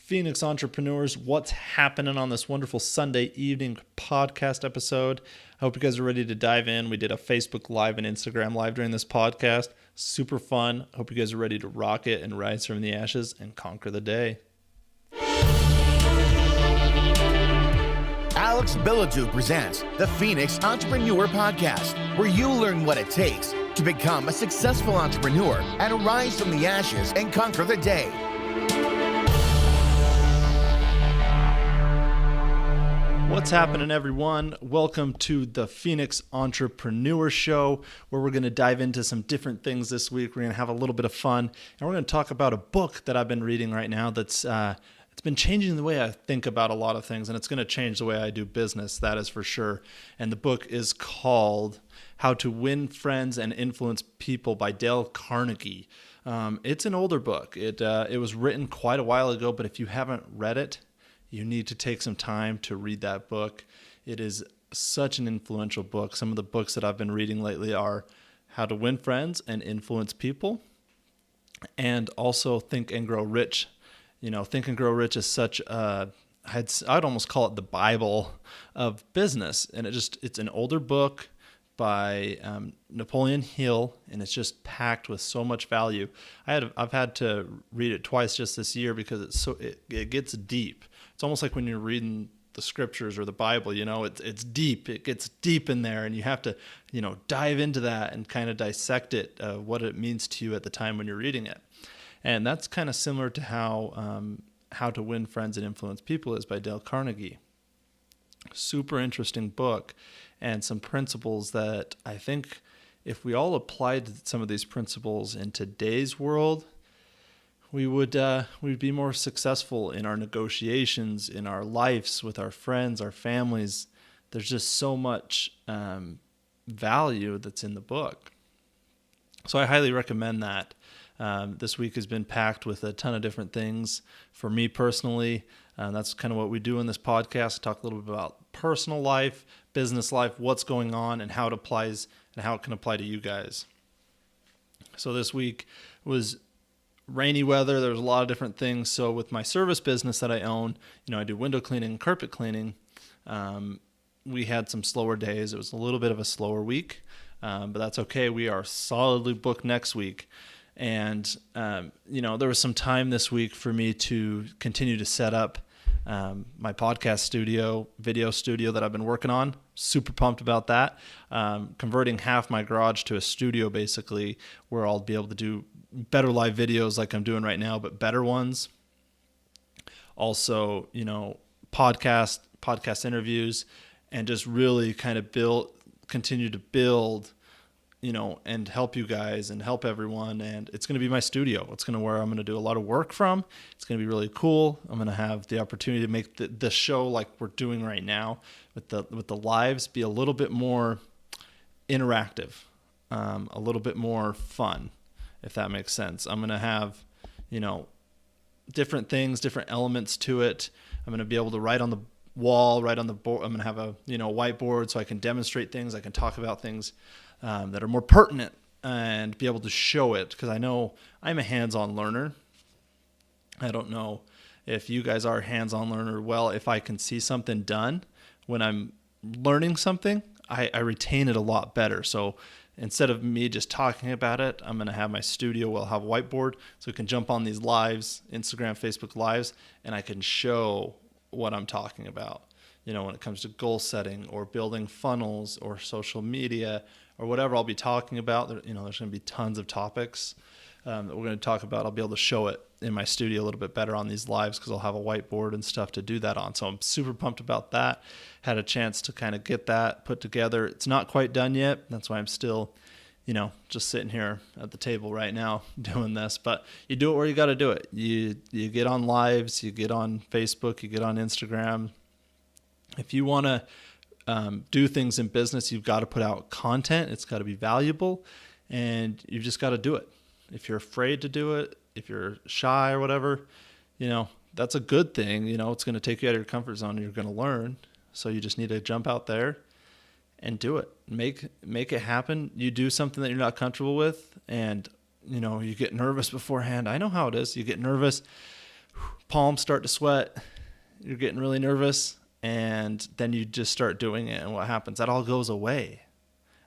Phoenix entrepreneurs, what's happening on this wonderful Sunday evening podcast episode? I hope you guys are ready to dive in. We did a Facebook Live and Instagram Live during this podcast. Super fun. Hope you guys are ready to rock it and rise from the ashes and conquer the day. Alex Billadu presents the Phoenix Entrepreneur Podcast, where you learn what it takes to become a successful entrepreneur and rise from the ashes and conquer the day. What's happening, everyone? Welcome to the Phoenix Entrepreneur Show, where we're going to dive into some different things this week. We're going to have a little bit of fun, and we're going to talk about a book that I've been reading right now that's it's been changing the way I think about a lot of things, and it's going to change the way I do business, that is for sure. And the book is called How to Win Friends and Influence People by Dale Carnegie. It's an older book. It was written quite a while ago, but if you haven't read it, you need to take some time to read that book. It is such an influential book. Some of the books that I've been reading lately are How to Win Friends and Influence People, and also Think and Grow Rich. You know, Think and Grow Rich is such I'd almost call it the Bible of business. And it's an older book by Napoleon Hill, and it's just packed with so much value. I've had to read it twice just this year because it gets deep. It's almost like when you're reading the scriptures or the Bible, you know, it's deep. It gets deep in there, and you have to, dive into that and kind of dissect it, what it means to you at the time when you're reading it. And that's kind of similar to How to Win Friends and Influence People is by Dale Carnegie. Super interesting book, and some principles that I think if we all applied some of these principles in today's world, we'd be more successful in our negotiations, in our lives, with our friends, our families. There's just so much value that's in the book. So I highly recommend that. This week has been packed with a ton of different things for me personally. That's kind of what we do in this podcast. Talk a little bit about personal life, business life, what's going on, and how it applies and how it can apply to you guys. So this week was rainy weather. There was a lot of different things. So with my service business that I own, I do window cleaning and carpet cleaning. We had some slower days. It was a little bit of a slower week, but that's okay. We are solidly booked next week. And, there was some time this week for me to continue to set up my podcast studio, video studio that I've been working on. Super pumped about that. Converting half my garage to a studio, basically, where I'll be able to do better live videos like I'm doing right now, but better ones. Also, podcast interviews, and just really kind of continue to build, and help you guys and help everyone. And it's going to be my studio. It's going to where I'm going to do a lot of work from. It's going to be really cool. I'm going to have the opportunity to make the show like we're doing right now with the lives be a little bit more interactive, a little bit more fun, if that makes sense. I'm going to have, different things, different elements to it. I'm going to be able to write on the wall, write on the board. I'm going to have a, whiteboard so I can demonstrate things. I can talk about things that are more pertinent and be able to show it, because I know I'm a hands-on learner. I don't know if you guys are a hands-on learner. Well, if I can see something done when I'm learning something, I retain it a lot better. So instead of me just talking about it, I'm going to have my studio. We'll have a whiteboard so we can jump on these lives, Instagram, Facebook lives, and I can show what I'm talking about. When it comes to goal setting or building funnels or social media or whatever I'll be talking about, there's going to be tons of topics that we're going to talk about. I'll be able to show it in my studio a little bit better on these lives because I'll have a whiteboard and stuff to do that on. So I'm super pumped about that. Had a chance to kind of get that put together. It's not quite done yet. That's why I'm still, just sitting here at the table right now doing this. But you do it where you got to do it. You get on lives, you get on Facebook, you get on Instagram. If you want to do things in business, you've got to put out content. It's got to be valuable, and you've just got to do it. If you're afraid to do it, if you're shy or whatever, that's a good thing. It's going to take you out of your comfort zone and you're going to learn. So you just need to jump out there and do it. Make it happen. You do something that you're not comfortable with, and you get nervous beforehand. I know how it is. You get nervous. palms start to sweat, you're getting really nervous, and then you just start doing it. And what happens? That all goes away.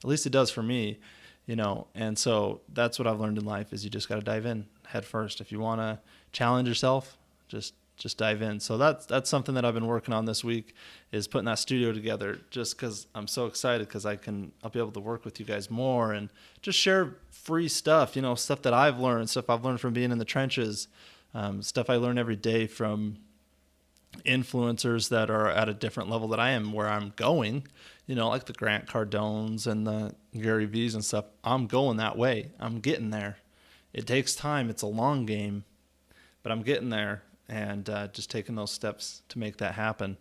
At least it does for me, and so that's what I've learned in life is you just got to dive in head first. If you want to challenge yourself, just dive in. So that's something that I've been working on this week is putting that studio together, just because I'm so excited because I'll be able to work with you guys more and just share free stuff, stuff that I've learned, stuff I've learned from being in the trenches, stuff I learn every day from influencers that are at a different level that I am, where I'm going, like the Grant Cardones and the Gary V's and stuff. I'm going that way. I'm getting there. It takes time. It's a long game, but I'm getting there. And just taking those steps to make that happen.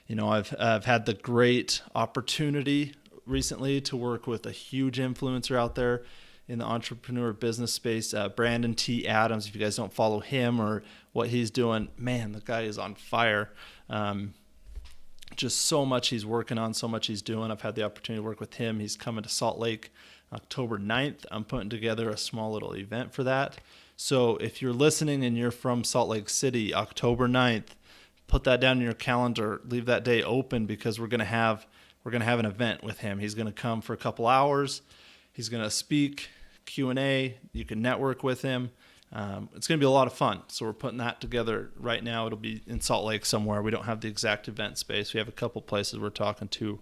I've had the great opportunity recently to work with a huge influencer out there in the entrepreneur business space, Brandon T. Adams. If you guys don't follow him or what he's doing, man, the guy is on fire. Just so much he's working on, so much he's doing. I've had the opportunity to work with him. He's coming to Salt Lake October 9th. I'm putting together a small little event for that. So if you're listening and you're from Salt Lake City, October 9th, put that down in your calendar. Leave that day open because we're going to have an event with him. He's going to come for a couple hours. He's going to speak, Q&A. You can network with him. It's going to be a lot of fun. So we're putting that together right now. It'll be in Salt Lake somewhere. We don't have the exact event space. We have a couple places we're talking to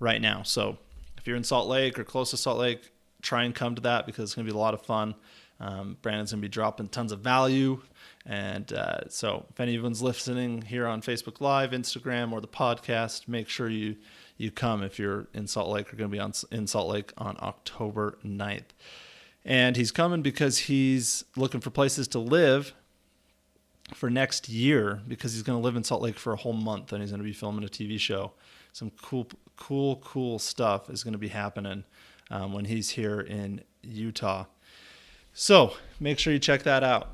right now. So if you're in Salt Lake or close to Salt Lake, try and come to that because it's going to be a lot of fun. Brandon's going to be dropping tons of value. And so if anyone's listening here on Facebook Live, Instagram, or the podcast, make sure you come if you're in Salt Lake. We're going to be in Salt Lake on October 9th. And he's coming because he's looking for places to live for next year because he's going to live in Salt Lake for a whole month and he's going to be filming a TV show. Some cool stuff is going to be happening when he's here in Utah. So make sure you check that out.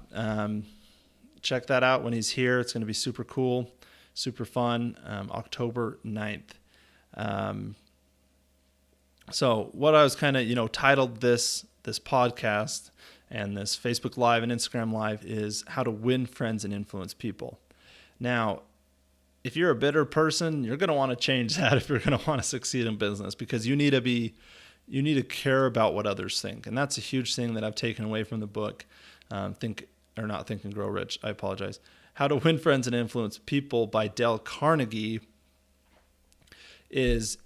Check that out when he's here. It's going to be super cool, super fun, October 9th. So what I was kind of, titled this podcast and this Facebook Live and Instagram Live is how to win friends and influence people. Now, if you're a bitter person, you're going to want to change that if you're going to want to succeed in business because you need to care about what others think. And that's a huge thing that I've taken away from the book, Think and Grow Rich. I apologize. How to Win Friends and Influence People by Dale Carnegie is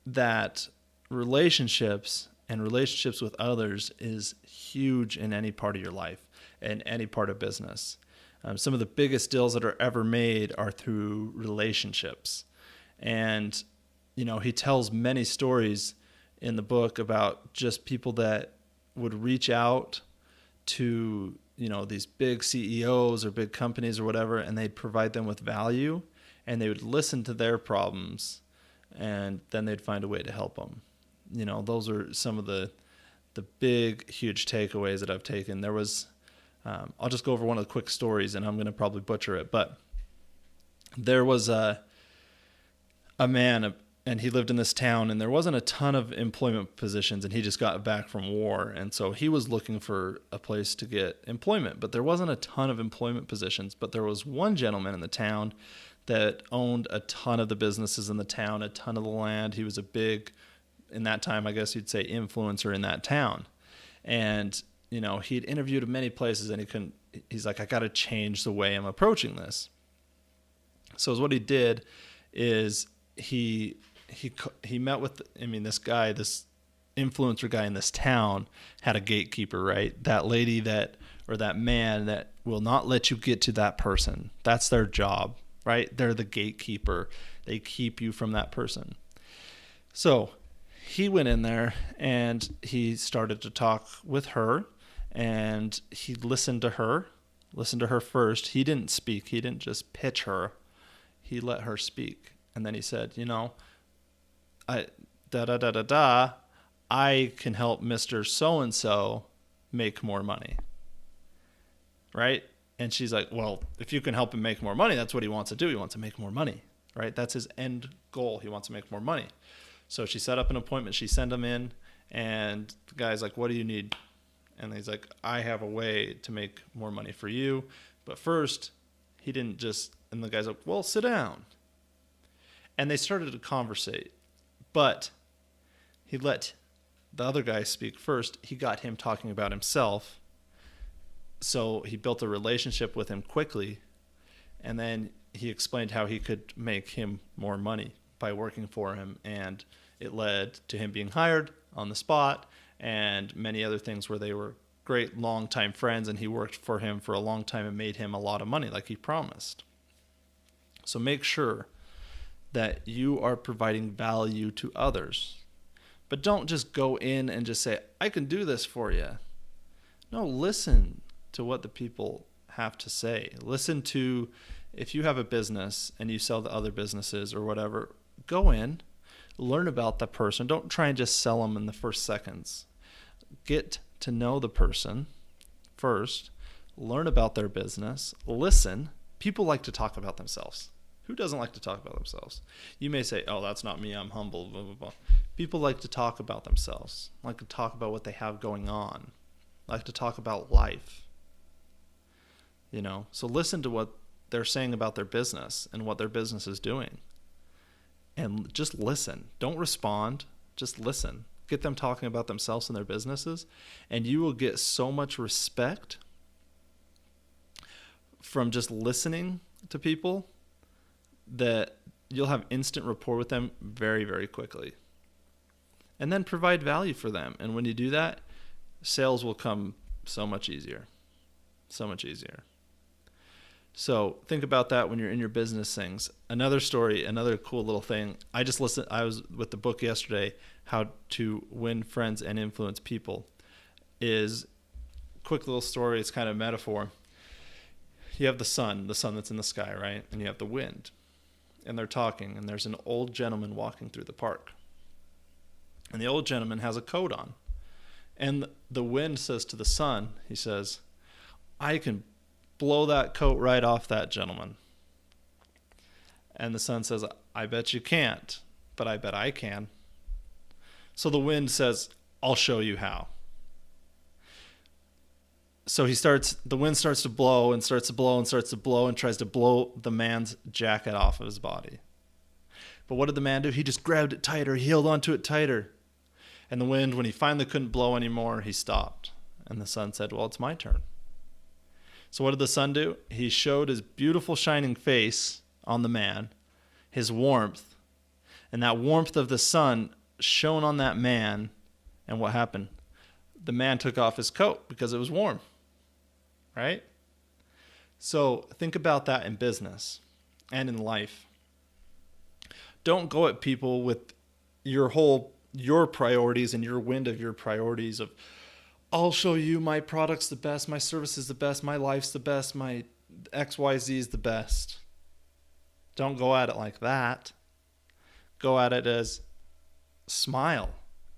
that relationships with others is huge in any part of your life and any part of business. Some of the biggest deals that are ever made are through relationships. And he tells many stories in the book about just people that would reach out to, these big CEOs or big companies or whatever, and they'd provide them with value and they would listen to their problems and then they'd find a way to help them. Those are some of the big, huge takeaways that I've taken. There was, I'll just go over one of the quick stories and I'm going to probably butcher it, but there was a man, and he lived in this town, and there wasn't a ton of employment positions, and he just got back from war. And so he was looking for a place to get employment, but there wasn't a ton of employment positions. But there was one gentleman in the town that owned a ton of the businesses in the town, a ton of the land. He was a big, in that time, I guess you'd say, influencer in that town. And, he'd interviewed at many places, and he's like, I got to change the way I'm approaching this. So what he did is he met with, this influencer guy in this town had a gatekeeper, right? That lady or that man that will not let you get to that person. That's their job, right? They're the gatekeeper. They keep you from that person. So he went in there and he started to talk with her and he listened to her first. He didn't speak. He didn't just pitch her. He let her speak. And then he said, I can help Mr. So-and-so make more money. Right? And she's like, well, if you can help him make more money, that's what he wants to do. He wants to make more money, right? That's his end goal. He wants to make more money. So she set up an appointment. She sent him in, and the guy's like, what do you need? And he's like, I have a way to make more money for you, But first, he didn't just, and the guy's like, well, sit down. And they started to conversate. But he let the other guy speak first. He got him talking about himself. So he built a relationship with him quickly. And then he explained how he could make him more money by working for him. And it led to him being hired on the spot and many other things where they were great longtime friends, and he worked for him for a long time and made him a lot of money like he promised. So make sure that you are providing value to others. But don't just go in and just say, I can do this for you. No, listen to what the people have to say. Listen to, if you have a business and you sell to other businesses or whatever, go in, learn about the person. Don't try and just sell them in the first seconds. Get to know the person first, learn about their business, listen. People like to talk about themselves. Who doesn't like to talk about themselves? You may say, oh, that's not me, I'm humble, blah, blah, blah. People like to talk about themselves, like to talk about what they have going on, like to talk about life. So listen to what they're saying about their business and what their business is doing. And just listen. Don't respond, just listen. Get them talking about themselves and their businesses, and you will get so much respect from just listening to people that you'll have instant rapport with them very, very quickly. And then provide value for them. And when you do that, sales will come so much easier. So much easier. So think about that when you're in your business things. Another story, another cool little thing. I was with the book yesterday, How to Win Friends and Influence People. Is quick little story. It's kind of a metaphor. You have the sun that's in the sky, right? And you have the wind. And they're talking, and there's an old gentleman walking through the park. And the old gentleman has a coat on. And the wind says to the sun, he says, I can blow that coat right off that gentleman. And the sun says, I bet you can't, but I bet I can. So the wind says, I'll show you how. So the wind starts to blow and starts to blow and starts to blow and tries to blow the man's jacket off of his body. But what did the man do? He just grabbed it tighter. He held onto it tighter. And the wind, when he finally couldn't blow anymore, he stopped. And the sun said, well, it's my turn. So what did the sun do? He showed his beautiful shining face on the man, his warmth. And that warmth of the sun shone on that man. And what happened? The man took off his coat because it was warm. Right? So think about that in business and in life. Don't go at people with your priorities and your wind of your priorities of, I'll show you my product's the best, my service is the best, my life's the best, my XYZ is the best. Don't go at it like that. Go at it as smile,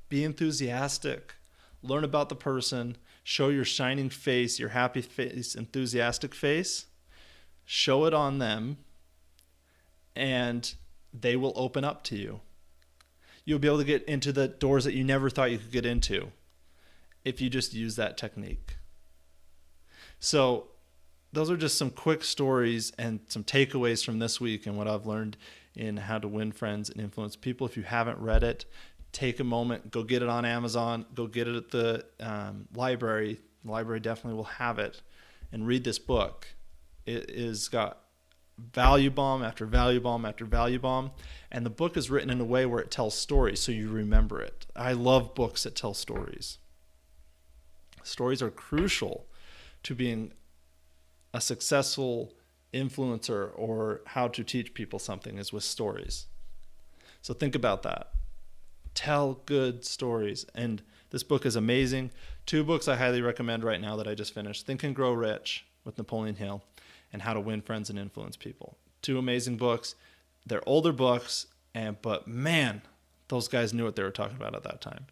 be enthusiastic, learn about the person, show your shining face, your happy face, enthusiastic face, show it on them, and they will open up to you. You'll be able to get into the doors that you never thought you could get into if you just use that technique. So those are just some quick stories and some takeaways from this week and what I've learned in How to Win Friends and Influence People. If you haven't read it, take a moment, go get it on Amazon, go get it at the library. The library definitely will have it, and read this book. It is got value bomb after value bomb after value bomb, and the book is written in a way where it tells stories so you remember it. I love books that tell stories. Stories are crucial to being a successful influencer, or how to teach people something is with stories. So think about that. Tell good stories. And this book is amazing. 2 books I highly recommend right now that I just finished: Think and Grow Rich with Napoleon Hill and How to Win Friends and Influence People. 2 amazing books. They're older books, but man, those guys knew what they were talking about at that time.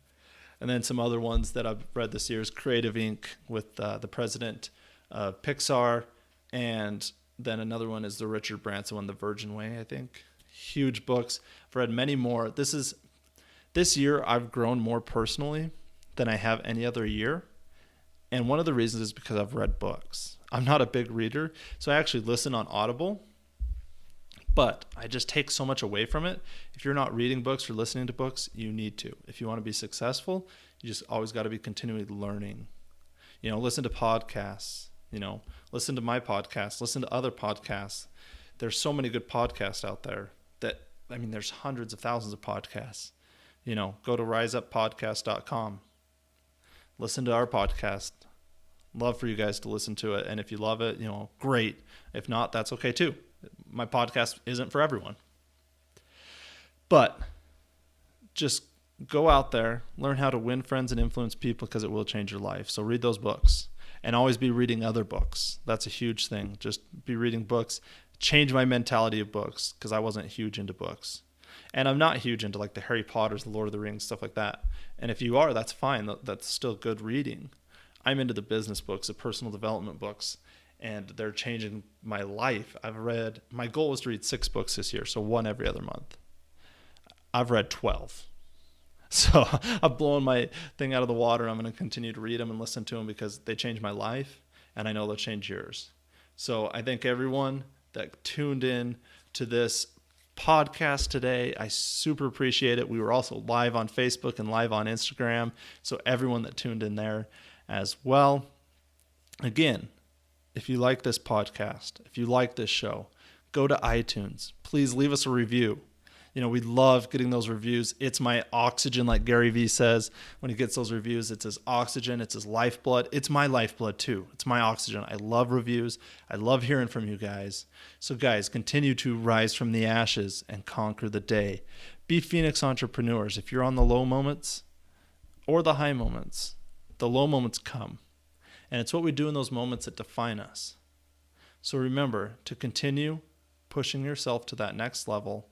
And then some other ones that I've read this year is Creative Inc. with the president of Pixar. And then another one is the Richard Branson one, The Virgin Way, I think. Huge books. I've read many more. This year, I've grown more personally than I have any other year. And one of the reasons is because I've read books. I'm not a big reader, so I actually listen on Audible, but I just take so much away from it. If you're not reading books or listening to books, you need to. If you want to be successful, you just always got to be continually learning. Listen to podcasts, listen to my podcast, listen to other podcasts. There's so many good podcasts out there there's hundreds of thousands of podcasts. Go to riseuppodcast.com. Listen to our podcast. Love for you guys to listen to it. And if you love it, great. If not, that's okay too. My podcast isn't for everyone. But just go out there, learn how to win friends and influence people, because it will change your life. So read those books, and always be reading other books. That's a huge thing. Just be reading books. Change my mentality of books, because I wasn't huge into books. And I'm not huge into like the Harry Potters, the Lord of the Rings, stuff like that. And if you are, that's fine. That's still good reading. I'm into the business books, the personal development books, and they're changing my life. My goal was to read 6 books this year, so 1 every other month. I've read 12. So I've blown my thing out of the water. I'm going to continue to read them and listen to them, because they changed my life, and I know they'll change yours. So I thank everyone that tuned in to this podcast today. I super appreciate it. We were also live on Facebook and live on Instagram, so everyone that tuned in there as well. Again, if you like this podcast, if you like this show, go to iTunes. Please leave us a review. We love getting those reviews. It's my oxygen, like Gary Vee says. When he gets those reviews, it's his oxygen, it's his lifeblood. It's my lifeblood too. It's my oxygen. I love reviews. I love hearing from you guys. So guys, continue to rise from the ashes and conquer the day. Be Phoenix entrepreneurs. If you're on the low moments or the high moments, the low moments come. And it's what we do in those moments that define us. So remember to continue pushing yourself to that next level.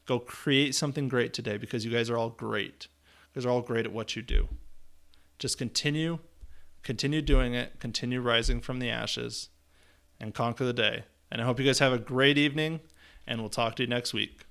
Go create something great today, because you guys are all great. You guys are all great at what you do. Just continue doing it, continue rising from the ashes, and conquer the day. And I hope you guys have a great evening, and we'll talk to you next week.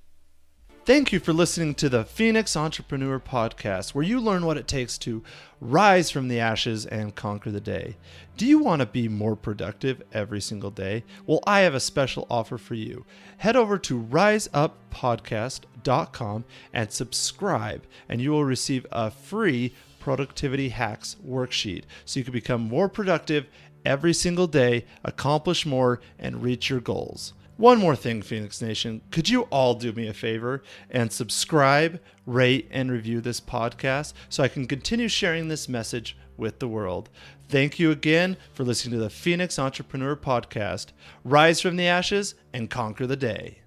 Thank you for listening to the Phoenix Entrepreneur Podcast, where you learn what it takes to rise from the ashes and conquer the day. Do you want to be more productive every single day? Well, I have a special offer for you. Head over to riseuppodcast.com and subscribe, and you will receive a free productivity hacks worksheet, so you can become more productive every single day, accomplish more, and reach your goals. One more thing, Phoenix Nation, could you all do me a favor and subscribe, rate, and review this podcast so I can continue sharing this message with the world? Thank you again for listening to the Phoenix Entrepreneur Podcast. Rise from the ashes and conquer the day.